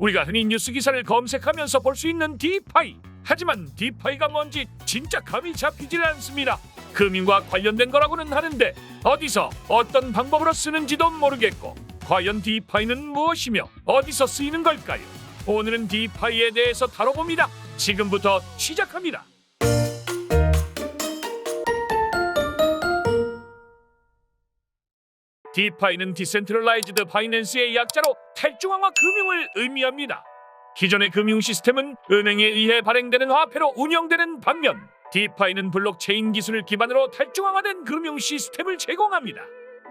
우리가 흔히 뉴스 기사를 검색하면서 볼 수 있는 디파이. 하지만 디파이가 뭔지 진짜 감이 잡히질 않습니다. 금융과 관련된 거라고는 하는데 어디서 어떤 방법으로 쓰는지도 모르겠고, 과연 디파이는 무엇이며 어디서 쓰이는 걸까요? 오늘은 디파이에 대해서 다뤄봅니다. 지금부터 시작합니다. 디파이는 디센트럴라이즈드 파이낸스의 약자로 탈중앙화 금융을 의미합니다. 기존의 금융 시스템은 은행에 의해 발행되는 화폐로 운영되는 반면, 디파이는 블록체인 기술을 기반으로 탈중앙화된 금융 시스템을 제공합니다.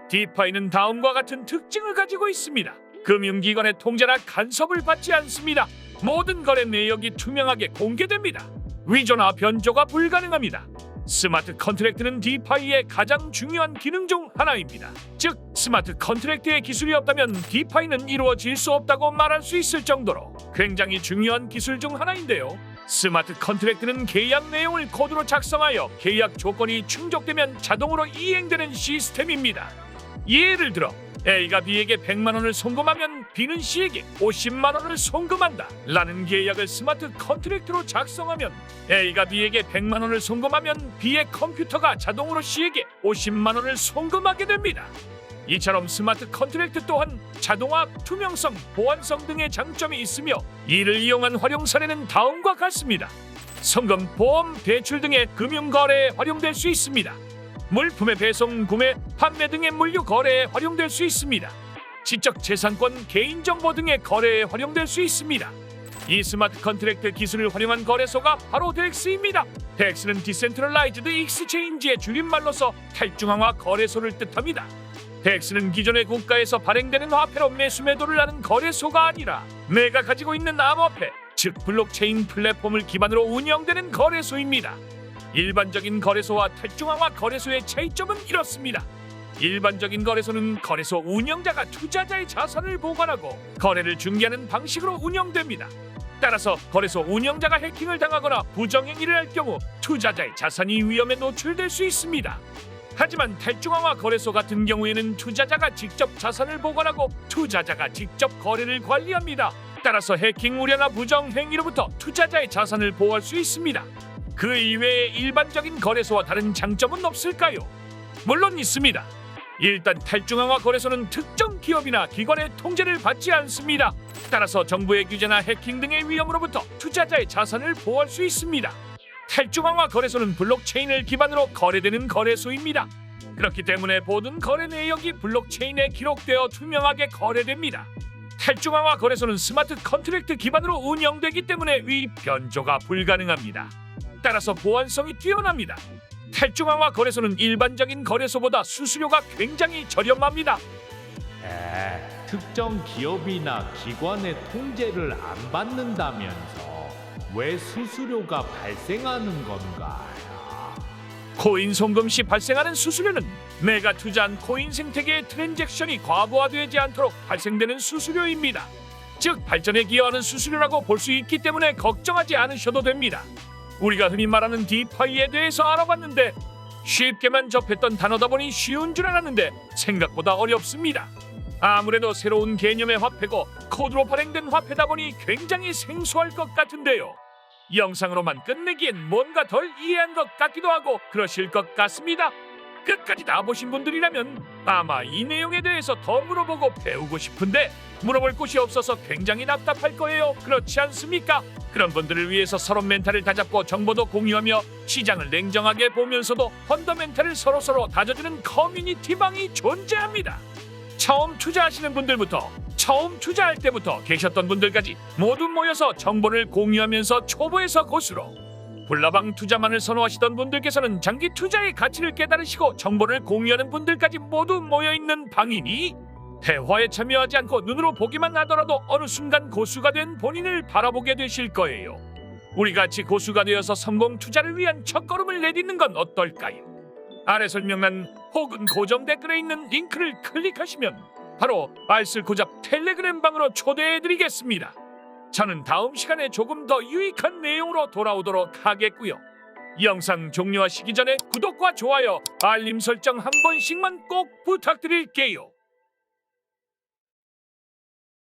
디파이는 다음과 같은 특징을 가지고 있습니다. 금융기관의 통제나 간섭을 받지 않습니다. 모든 거래 내역이 투명하게 공개됩니다. 위조나 변조가 불가능합니다. 스마트 컨트랙트는 디파이의 가장 중요한 기능 중 하나입니다. 즉, 스마트 컨트랙트의 기술이 없다면 디파이는 이루어질 수 없다고 말할 수 있을 정도로 굉장히 중요한 기술 중 하나인데요. 스마트 컨트랙트는 계약 내용을 코드로 작성하여 계약 조건이 충족되면 자동으로 이행되는 시스템입니다. 예를 들어 A가 B에게 100만 원을 송금하면 B는 C에게 50만 원을 송금한다 라는 계약을 스마트 컨트랙트로 작성하면, A가 B에게 100만 원을 송금하면 B의 컴퓨터가 자동으로 C에게 50만 원을 송금하게 됩니다. 이처럼 스마트 컨트랙트 또한 자동화, 투명성, 보안성 등의 장점이 있으며, 이를 이용한 활용 사례는 다음과 같습니다. 성금, 보험, 대출 등의 금융거래에 활용될 수 있습니다. 물품의 배송, 구매, 판매 등의 물류 거래에 활용될 수 있습니다. 지적재산권, 개인정보 등의 거래에 활용될 수 있습니다. 이 스마트 컨트랙트 기술을 활용한 거래소가 바로 덱스입니다. 덱스는 디센트럴라이즈드 익스체인지의 줄임말로서 탈중앙화 거래소를 뜻합니다. 덱스는 기존의 국가에서 발행되는 화폐로 매수매도를 하는 거래소가 아니라 내가 가지고 있는 암호화폐, 즉 블록체인 플랫폼을 기반으로 운영되는 거래소입니다. 일반적인 거래소와 탈중앙화 거래소의 차이점은 이렇습니다. 일반적인 거래소는 거래소 운영자가 투자자의 자산을 보관하고 거래를 중개하는 방식으로 운영됩니다. 따라서 거래소 운영자가 해킹을 당하거나 부정행위를 할 경우 투자자의 자산이 위험에 노출될 수 있습니다. 하지만 탈중앙화 거래소 같은 경우에는 투자자가 직접 자산을 보관하고 투자자가 직접 거래를 관리합니다. 따라서 해킹 우려나 부정행위로부터 투자자의 자산을 보호할 수 있습니다. 그 이외의 일반적인 거래소와 다른 장점은 없을까요? 물론 있습니다. 일단 탈중앙화 거래소는 특정 기업이나 기관의 통제를 받지 않습니다. 따라서 정부의 규제나 해킹 등의 위험으로부터 투자자의 자산을 보호할 수 있습니다. 탈중앙화 거래소는 블록체인을 기반으로 거래되는 거래소입니다. 그렇기 때문에 모든 거래 내역이 블록체인에 기록되어 투명하게 거래됩니다. 탈중앙화 거래소는 스마트 컨트랙트 기반으로 운영되기 때문에 위 변조가 불가능합니다. 따라서 보안성이 뛰어납니다. 탈중앙화 거래소는 일반적인 거래소보다 수수료가 굉장히 저렴합니다. 특정 기업이나 기관의 통제를 안 받는다면서 왜 수수료가 발생하는 건가요? 코인 송금 시 발생하는 수수료는 내가 투자한 코인 생태계의 트랜잭션이 과부하되지 않도록 발생되는 수수료입니다. 즉, 발전에 기여하는 수수료라고 볼 수 있기 때문에 걱정하지 않으셔도 됩니다. 우리가 흔히 말하는 디파이에 대해서 알아봤는데 쉽게만 접했던 단어다 보니 쉬운 줄 알았는데 생각보다 어렵습니다. 아무래도 새로운 개념의 화폐고 코드로 발행된 화폐다 보니 굉장히 생소할 것 같은데요. 영상으로만 끝내기엔 뭔가 덜 이해한 것 같기도 하고 그러실 것 같습니다. 끝까지 다 보신 분들이라면 아마 이 내용에 대해서 더 물어보고 배우고 싶은데 물어볼 곳이 없어서 굉장히 답답할 거예요. 그렇지 않습니까? 그런 분들을 위해서 서로 멘탈을 다잡고 정보도 공유하며 시장을 냉정하게 보면서도 펀더멘탈을 서로서로 다져주는 커뮤니티방이 존재합니다. 처음 투자하시는 분들부터 처음 투자할 때부터 계셨던 분들까지 모두 모여서 정보를 공유하면서 초보에서 고수로 불나방 투자만을 선호하시던 분들께서는 장기 투자의 가치를 깨달으시고 정보를 공유하는 분들까지 모두 모여있는 방이니 대화에 참여하지 않고 눈으로 보기만 하더라도 어느 순간 고수가 된 본인을 바라보게 되실 거예요. 우리 같이 고수가 되어서 성공 투자를 위한 첫걸음을 내딛는 건 어떨까요? 아래 설명란 혹은 고정 댓글에 있는 링크를 클릭하시면 바로 알쓸고잡 텔레그램 방으로 초대해드리겠습니다. 저는 다음 시간에 조금 더 유익한 내용으로 돌아오도록 하겠고요. 영상 종료하시기 전에 구독과 좋아요, 알림 설정 한 번씩만 꼭 부탁드릴게요.